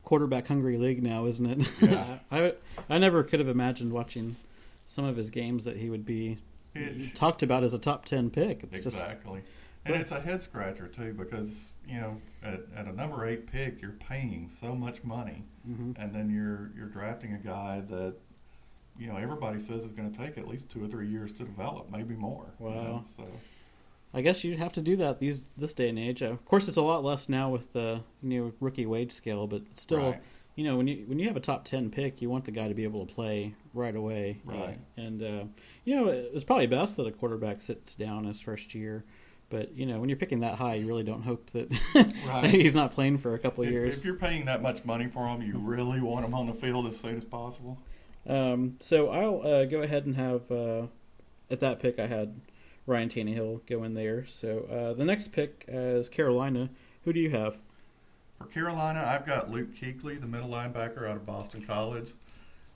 quarterback hungry league now, isn't it? Yeah. I never could have imagined watching some of his games that he would be talked about as a top 10 pick. It's exactly. And it's a head scratcher too, because at a number 8 pick, you're paying so much money, and then you're drafting a guy that everybody says is going to take at least 2 or 3 years to develop, maybe more. Wow. So I guess you'd have to do that this day and age. Of course, it's a lot less now with the rookie wage scale, but still, right. when you have a top 10 pick, you want the guy to be able to play right away. Right. And it's probably best that a quarterback sits down his first year. But when you're picking that high, you really don't hope that right. he's not playing for a couple of years. If you're paying that much money for him, you really want him on the field as soon as possible. So I'll go ahead and have at that pick I had Ryan Tannehill go in there. So the next pick is Carolina. Who do you have? For Carolina, I've got Luke Kuechly, the middle linebacker out of Boston College.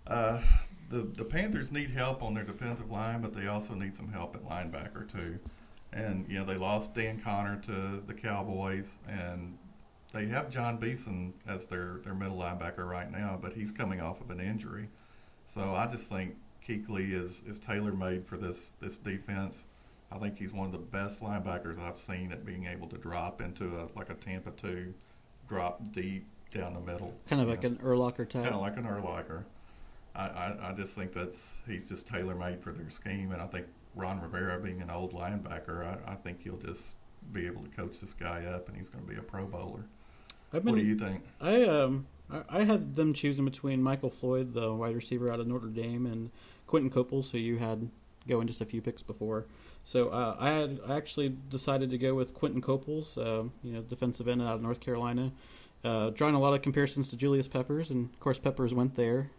The Panthers need help on their defensive line, but they also need some help at linebacker too. And they lost Dan Connor to the Cowboys, and they have John Beeson as their middle linebacker right now, but he's coming off of an injury. So I just think Kuechly is tailor-made for this defense. I think he's one of the best linebackers I've seen at being able to drop into a Tampa 2, drop deep down the middle. Kind of like an Urlacher type. Kind of like an Urlacher. I just think he's just tailor-made for their scheme, and I think Ron Rivera, being an old linebacker, I think he'll just be able to coach this guy up, and he's going to be a Pro Bowler. What do you think? I had them choosing between Michael Floyd, the wide receiver out of Notre Dame, and Quentin Coples, who you had going just a few picks before. So I actually decided to go with Quentin Coples, defensive end out of North Carolina. Drawing a lot of comparisons to Julius Peppers, and of course Peppers went there.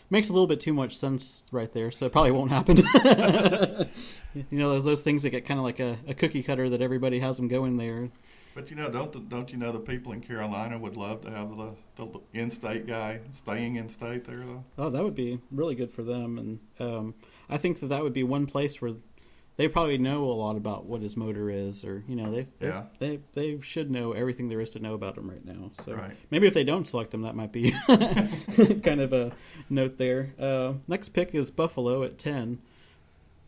Makes a little bit too much sense right there, so it probably won't happen. Those things that get kind of like a cookie cutter that everybody has them going there. But don't you know the people in Carolina would love to have the in-state guy staying in-state there though? Oh, that would be really good for them, and I think that would be one place where they probably know a lot about what his motor is, or they should know everything there is to know about him right now. So right. Maybe if they don't select him, that might be kind of a note there. Next pick is Buffalo at 10.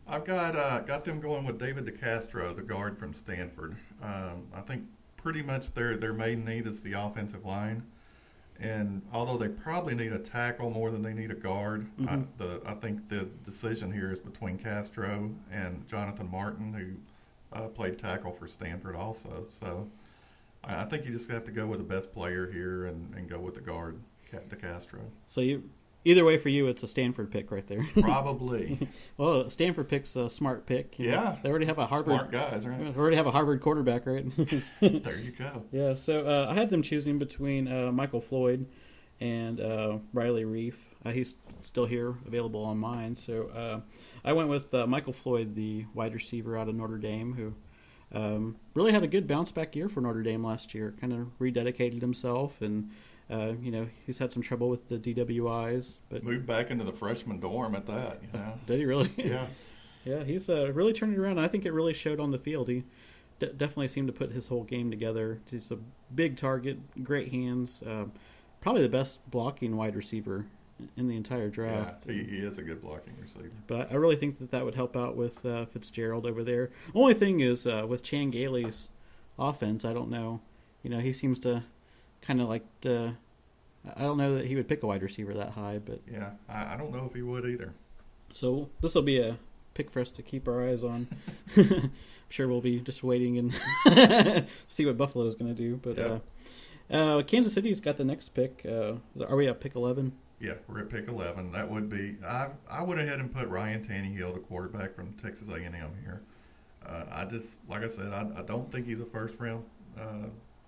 I've got them going with David DeCastro, the guard from Stanford. I think pretty much their main need is the offensive line. And although they probably need a tackle more than they need a guard, I think the decision here is between Castro and Jonathan Martin, who played tackle for Stanford also. So I think you just have to go with the best player here and go with the guard, DeCastro. So either way for you, it's a Stanford pick right there. Probably. Well, a Stanford pick's a smart pick. Yeah. They already have a Harvard. Smart guys, right? They already have a Harvard quarterback, right? There you go. Yeah, so I had them choosing between Michael Floyd and Riley Reif. He's still here, available on mine. So I went with Michael Floyd, the wide receiver out of Notre Dame, who really had a good bounce-back year for Notre Dame last year. Kind of rededicated himself, and he's had some trouble with the DWIs, but moved back into the freshman dorm at that. Did he really? Yeah. Yeah, he's really turned it around. I think it really showed on the field. He definitely seemed to put his whole game together. He's a big target, great hands, probably the best blocking wide receiver in the entire draft. Yeah, he is a good blocking receiver. But I really think that would help out with Fitzgerald over there. Only thing is with Chan Gailey's offense, I don't know. He seems to kind of like I don't know that he would pick a wide receiver that high, but yeah, I don't know if he would either. So this will be a pick for us to keep our eyes on. I'm sure we'll be just waiting and see what Buffalo is going to do. But Kansas City's got the next pick. Are we at pick 11? Yeah, we're at pick 11. That would be I went ahead and put Ryan Tannehill, the quarterback from Texas A&M here. I just, like I said, I don't think he's a first round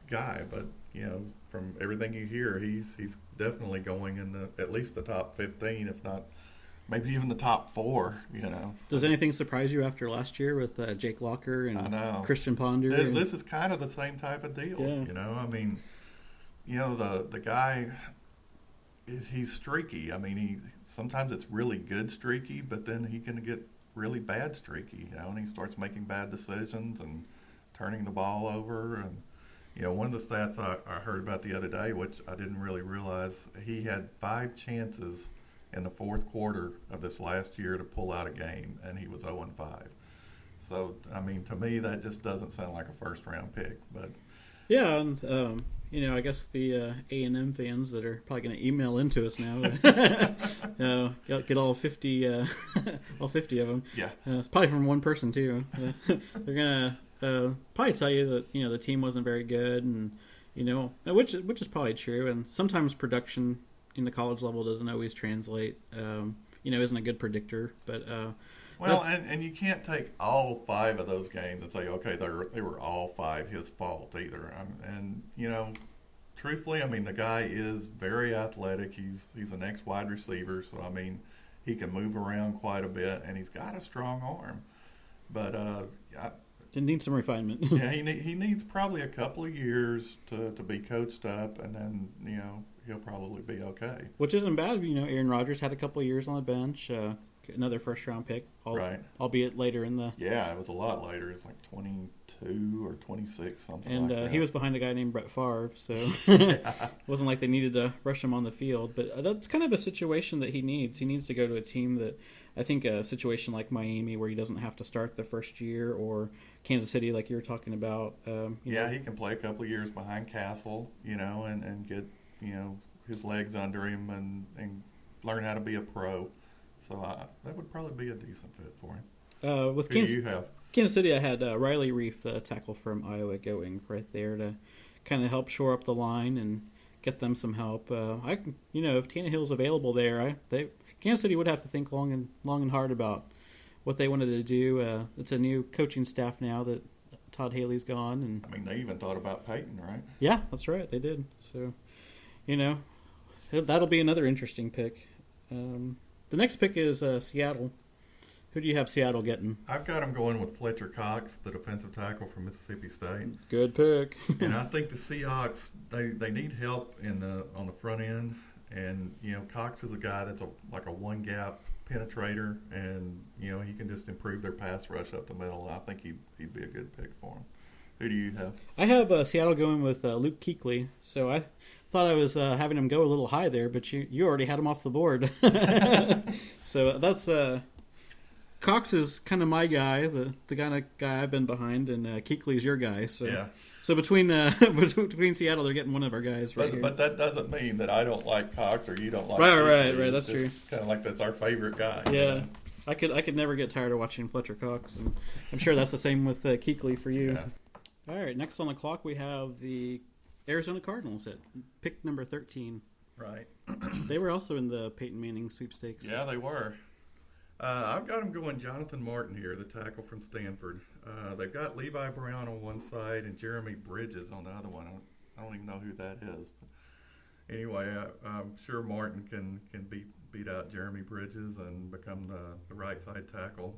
guy, but from everything you hear, he's definitely going in at least the top 15, if not maybe even the top 4. So. Does anything surprise you after last year with Jake Locker and Christian Ponder? This is kind of the same type of deal. Yeah. I mean, the guy he's streaky. I mean, sometimes it's really good streaky, but then he can get really bad streaky. And he starts making bad decisions and turning the ball over and. One of the stats I heard about the other day, which I didn't really realize, he had 5 chances in the fourth quarter of this last year to pull out a game, and he was 0-5. So, I mean, to me, that just doesn't sound like a first-round pick. But Yeah, and I guess the A&M fans that are probably going to email into us now, get all 50, all 50 of them. yeah, It's probably from one person too. They're gonna probably tell you that the team wasn't very good, and which is probably true. And sometimes production in the college level doesn't always translate. Isn't a good predictor, but. Well, and you can't take all 5 of those games and say, okay, they were all 5 his fault either. Truthfully, I mean, the guy is very athletic. He's an ex-wide receiver, so, I mean, he can move around quite a bit, and he's got a strong arm. But it needs some refinement. yeah, he needs probably a couple of years to be coached up, and then, he'll probably be okay. Which isn't bad. Aaron Rodgers had a couple of years on the bench. Another first-round pick, right? Albeit later in the. Yeah, it was a lot later. It's like 22 or 26, something and like that. He was behind a guy named Brett Favre, so Yeah. it wasn't like they needed to rush him on the field. But that's kind of a situation that he needs. He needs to go to a team that, I think, a situation like Miami where he doesn't have to start the first year, or Kansas City like you were talking about. He can play a couple of years behind Castle, and get his legs under him and learn how to be a pro. So that would probably be a decent fit for him. With Who do you have? Kansas City, I had Riley Reef, the tackle from Iowa, going right there to kind of help shore up the line and get them some help. If Tannehill's available there, Kansas City would have to think long and hard about what they wanted to do. It's a new coaching staff now that Todd Haley's gone, and I mean, they even thought about Peyton, right? Yeah, that's right, they did. So, that'll be another interesting pick. The next pick is Seattle. Who do you have Seattle getting? I've got him going with Fletcher Cox, the defensive tackle from Mississippi State. Good pick. And I think the Seahawks, they need help on the front end. And, Cox is a guy that's like a one-gap penetrator, and, he can just improve their pass rush up the middle. I think he'd be a good pick for him. Who do you have? I have Seattle going with Luke Kuechly. So I thought I was having him go a little high there, but you already had him off the board. So that's Cox is kind of my guy, the kind of guy I've been behind, and Kuechly's your guy. So Yeah. So between Seattle, they're getting one of our guys right here. But that doesn't mean that I don't like Cox or you don't like Right. It's That's true. Kind of like that's our favorite guy. Yeah. I could never get tired of watching Fletcher Cox, and I'm sure that's the same with Kuechly for you. Yeah. All right, next on the clock we have the Arizona Cardinals at pick number 13. Right. They were also in the Peyton Manning sweepstakes. Yeah, they were. I've got them going Jonathan Martin here, the tackle from Stanford. They've got Levi Brown on one side and Jeremy Bridges on the other one. I don't even know who that is. But anyway, I'm sure Martin can beat out Jeremy Bridges and become the right side tackle.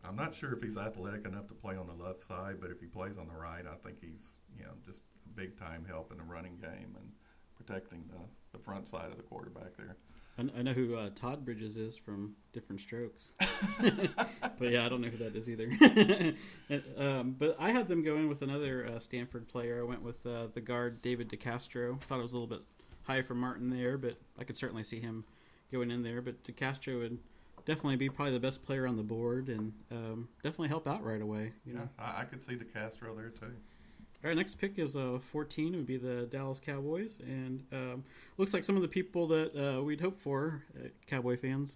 I'm not sure if he's athletic enough to play on the left side, but if he plays on the right, I think he's just big time help in the running game and protecting the front side of the quarterback there. I know who Todd Bridges is from Different Strokes. But yeah, I don't know who that is either. But I had them going with another Stanford player. I went with the guard David DeCastro. Thought it was a little bit high for Martin there, but I could certainly see him going in there. But DeCastro would definitely be probably the best player on the board and definitely help out right away. I could see DeCastro there too. All right, next pick is 14. Would be the Dallas Cowboys, and looks like some of the people that we'd hope for, Cowboy fans,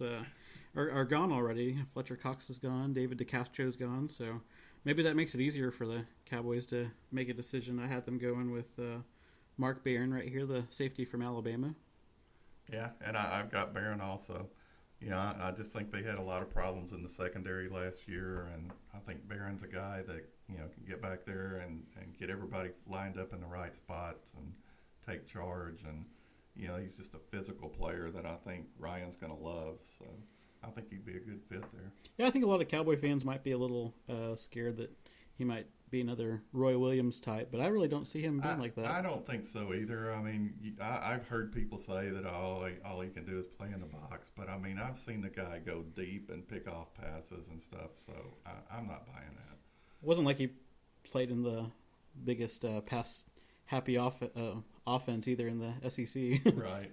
are gone already. Fletcher Cox is gone. David DeCastro's gone. So maybe that makes it easier for the Cowboys to make a decision. I had them going with Mark Barron right here, the safety from Alabama. Yeah, and I've got Barron also. I just think they had a lot of problems in the secondary last year, and I think Barron's a guy that can get back there and get everybody lined up in the right spots and take charge, and he's just a physical player that I think Ryan's going to love. So I think he'd be a good fit there. Yeah, I think a lot of Cowboy fans might be a little scared that he might be another Roy Williams type, but I really don't see him being like that. I don't think so either. I mean, I've heard people say that all he can do is play in the box, but I mean, I've seen the guy go deep and pick off passes and stuff, so I'm not buying that. It wasn't like he played in the biggest pass happy offense either in the SEC. Right.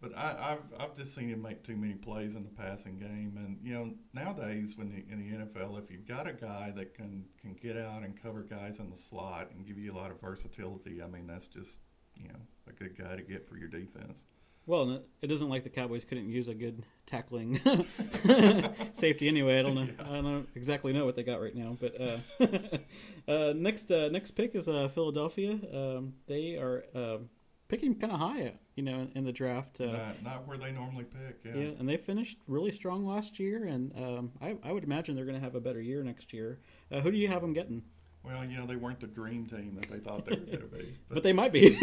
But I've just seen him make too many plays in the passing game, and nowadays in the NFL, if you've got a guy that can get out and cover guys in the slot and give you a lot of versatility, I mean that's just a good guy to get for your defense. Well, it isn't like the Cowboys couldn't use a good tackling safety anyway. I don't exactly know what they got right now. But next pick is Philadelphia. They are picking kind of high, in the draft. Not where they normally pick. Yeah. Yeah, and they finished really strong last year, and I would imagine they're going to have a better year next year. Who do you have them getting? Well, they weren't the dream team that they thought they were going to be. But they might be.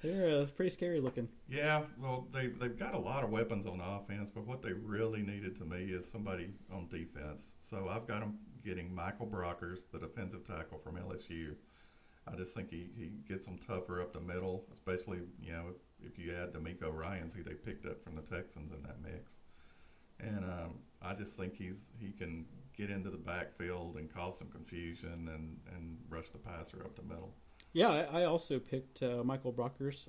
They're pretty scary looking. Yeah, well, they've got a lot of weapons on offense, but what they really needed to me is somebody on defense. So I've got them getting Michael Brockers, the defensive tackle from LSU. I just think he gets them tougher up the middle, especially, if you add D'Amico Ryans, who they picked up from the Texans in that mix. And I just think he can get into the backfield and cause some confusion and rush the passer up the middle. Yeah, I also picked Michael Brockers.